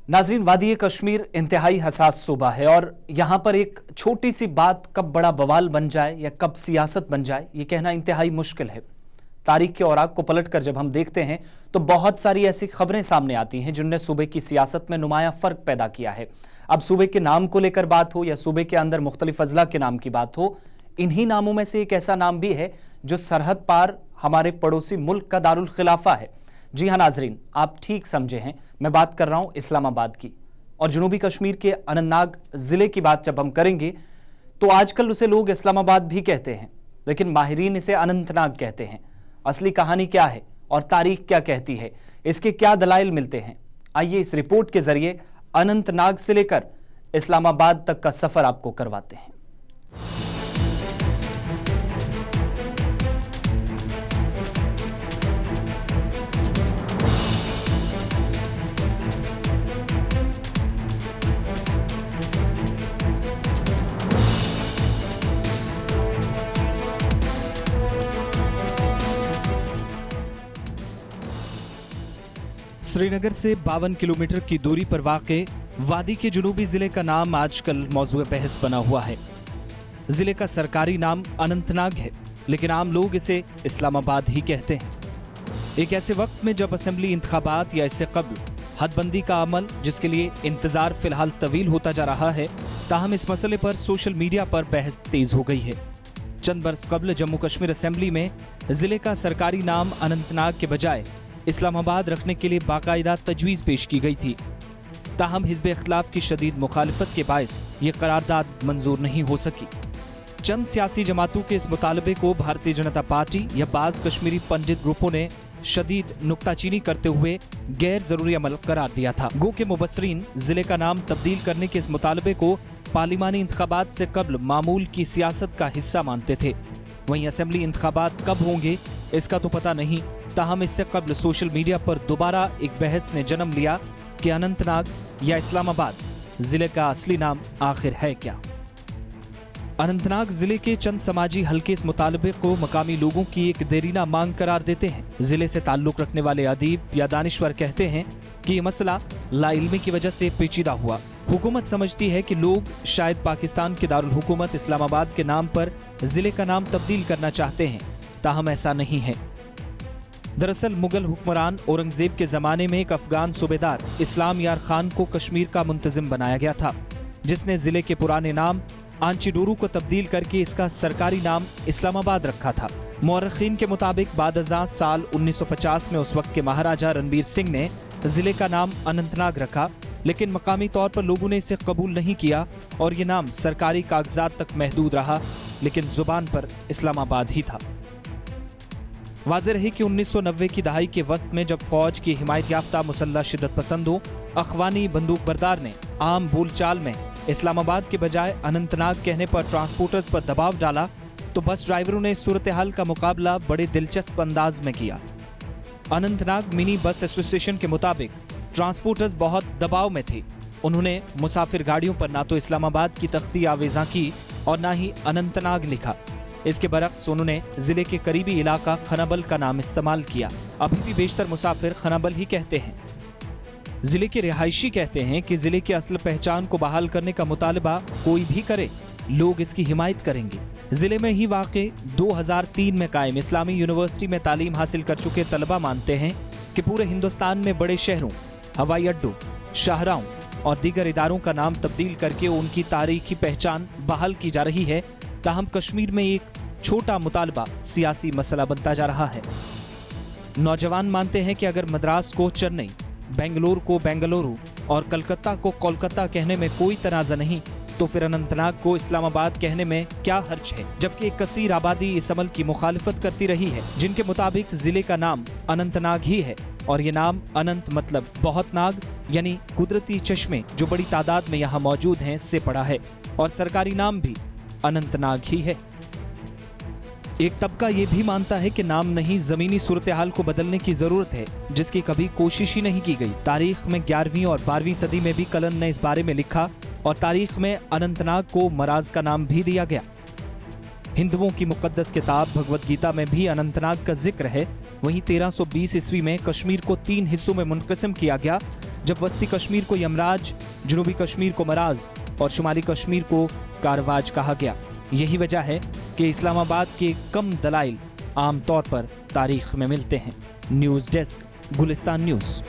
नाजरीन, वादी कश्मीर इंतहाई हसास सूबा है और यहाँ पर एक छोटी सी बात कब बड़ा बवाल बन जाए या कब सियासत बन जाए, ये कहना इंतहाई मुश्किल है। तारीख के औराक को पलटकर जब हम देखते हैं तो बहुत सारी ऐसी खबरें सामने आती हैं जिनने सूबे की सियासत में नुमाया फर्क पैदा किया है। अब सूबे के नाम को लेकर बात हो या सूबे के अंदर मुख्तलिफ अजला के नाम की बात हो, इन्हीं नामों में से एक ऐसा नाम भी है जो सरहद पार हमारे पड़ोसी मुल्क का दारुल खिलाफा है। जी हाँ नाजरीन, आप ठीक समझे हैं, मैं बात कर रहा हूं इस्लामाबाद की। और जनूबी कश्मीर के अनंतनाग जिले की बात जब हम करेंगे तो आजकल उसे लोग इस्लामाबाद भी कहते हैं, लेकिन माहिरीन इसे अनंतनाग कहते हैं। असली कहानी क्या है और तारीख क्या कहती है, इसके क्या दलाइल मिलते हैं, आइए इस रिपोर्ट के जरिए अनंतनाग से लेकर इस्लामाबाद तक का सफर आपको करवाते हैं। श्रीनगर से 52 किलोमीटर की दूरी पर वाक़े वादी के जुनूबी जिले का नाम आजकल मौजूए बहस बना हुआ है। जिले का सरकारी नाम अनंतनाग है, लेकिन आम लोग इसे इस्लामाबाद ही कहते हैं। एक ऐसे वक्त में जब असेंबली इंतखाबात या इससे कबल हदबंदी का अमल, जिसके लिए इंतजार फिलहाल तवील होता जा रहा है, ताहम इस मसले पर सोशल मीडिया पर बहस तेज हो गई है। चंद बरस कबल जम्मू कश्मीर असेंबली में जिले का सरकारी नाम अनंतनाग के बजाय इस्लामाबाद रखने के लिए बाकायदा तजवीज़ पेश की गई थी। ताहम हिज़्ब इख्तिलाफ की शदीद मुखालिफत के बायस ये करारदाद मंजूर नहीं हो सकी। चंद सियासी जमातों के इस मुतालबे को भारतीय जनता पार्टी या बाज़ कश्मीरी पंडित ग्रुपों ने शदीद नुक्ताचीनी करते हुए गैर जरूरी अमल करार दिया था। गो के मुबस्सरीन जिले का नाम तब्दील करने के इस मुतालबे को पार्लिमानी इंतखाबात से कबल मामूल की सियासत का हिस्सा मानते थे। वहीं असेंबली इंतखाबात कब होंगे इसका तो पता नहीं। ताहम इससे कबल सोशल मीडिया पर दोबारा एक बहस ने जन्म लिया कि अनंतनाग या इस्लामाबाद जिले का असली नाम आखिर है क्या। अनंतनाग जिले के चंद समाजी हल्के इस मुतालबे को मकामी लोगों की एक देरीना मांग करार देते हैं। जिले से ताल्लुक रखने वाले अदीब या दानिश्वर कहते हैं कि ये मसला लाइल्मी की वजह से पेचीदा हुआ। हुकूमत समझती है कि लोग शायद पाकिस्तान के दारुल हुकूमत इस्लामाबाद के नाम पर जिले का नाम तब्दील करना चाहते हैं, ताहम ऐसा नहीं है। दरअसल मुगल हुक्मरान औरंगजेब के जमाने में एक अफगान सूबेदार इस्लाम यार खान को कश्मीर का मुंतजिम बनाया गया था, जिसने जिले के पुराने नाम आंचीडोरू को तब्दील करके इसका सरकारी नाम इस्लामाबाद रखा था। मौरखीन के मुताबिक बादअज़ां साल 1950 में उस वक्त के महाराजा रणबीर सिंह ने जिले का नाम अनंतनाग रखा, लेकिन मकामी तौर पर लोगों ने इसे कबूल नहीं किया और ये नाम सरकारी कागजात तक महदूद रहा, लेकिन जुबान पर इस्लामाबाद ही था। वाज़ेह रही कि 1990 की दहाई के वस्त में जब फौज की हिमायत याफ्ता मुसल्लह शिद्दत पसंदों अखवानी बंदूक बरदार ने आम बोलचाल में इस्लामाबाद के बजाय अनंतनाग कहने पर ट्रांसपोर्टर्स पर दबाव डाला, तो बस ड्राइवरों ने सूरत हाल का मुकाबला बड़े दिलचस्प अंदाज में किया। अनंतनाग मिनी बस एसोसिएशन के मुताबिक ट्रांसपोर्टर्स बहुत दबाव में थे। उन्होंने मुसाफिर गाड़ियों पर ना तो इस्लामाबाद की तख्ती आवेज़ा की और ना ही अनंतनाग लिखा। इसके बरक्स उन्होंने जिले के करीबी इलाका खनाबल का नाम इस्तेमाल किया। अभी भी बेशतर मुसाफिर खनाबल ही कहते हैं। जिले के रिहायशी कहते हैं कि जिले की असल पहचान को बहाल करने का मुतालबा कोई भी करे, लोग इसकी हिमायत करेंगे। जिले में ही वाक़े 2003 में कायम इस्लामी यूनिवर्सिटी में तालीम हासिल कर चुके तलबा मानते हैं कि पूरे हिंदुस्तान में बड़े शहरों, हवाई अड्डों, शाहराहों और दीगर इदारों का नाम तब्दील करके उनकी तारीखी पहचान बहाल की जा रही है। ताहम कश्मीर में एक छोटा मुतालबा सियासी मसला बनता जा रहा है। नौजवान मानते हैं कि अगर मद्रास को चेन्नई, बेंगलुरु को बेंगलुरु और कलकत्ता को कोलकाता कहने में कोई तनाज़ा नहीं, तो फिर अनंतनाग को इस्लामाबाद कहने में क्या हर्ज है। जबकि एक कसीर आबादी इस अमल की मुखालिफत करती रही है, जिनके मुताबिक जिले का नाम अनंतनाग ही है और ये नाम अनंत मतलब बहुत नाग, यानी कुदरती चश्मे जो बड़ी तादाद में यहाँ मौजूद हैं, से पड़ा है और सरकारी नाम भी अनंतनाग ही है। एक तबका ये भी मानता है कि नाम नहीं, जमीनी सूरत हाल को बदलने की जरूरत है, जिसकी कभी कोशिश ही नहीं की गई। तारीख में 11वीं और 12वीं सदी में भी कलन ने इस बारे में लिखा और तारीख में अनंतनाग को मराज का नाम भी दिया गया। हिंदुओं की मुकद्दस किताब भगवत गीता में भी अनंतनाग का जिक्र है। वहीं 1320 ईस्वी में कश्मीर को 3 हिस्सों में मुनक़सिम किया गया, जब वस्ती कश्मीर को यमराज, जनूबी कश्मीर को मराज और शुमाली कश्मीर को कारवाज कहा गया। यही वजह है कि इस्लामाबाद के कम दलाइल आम तौर पर तारीख में मिलते हैं। News desk, Gulistan news.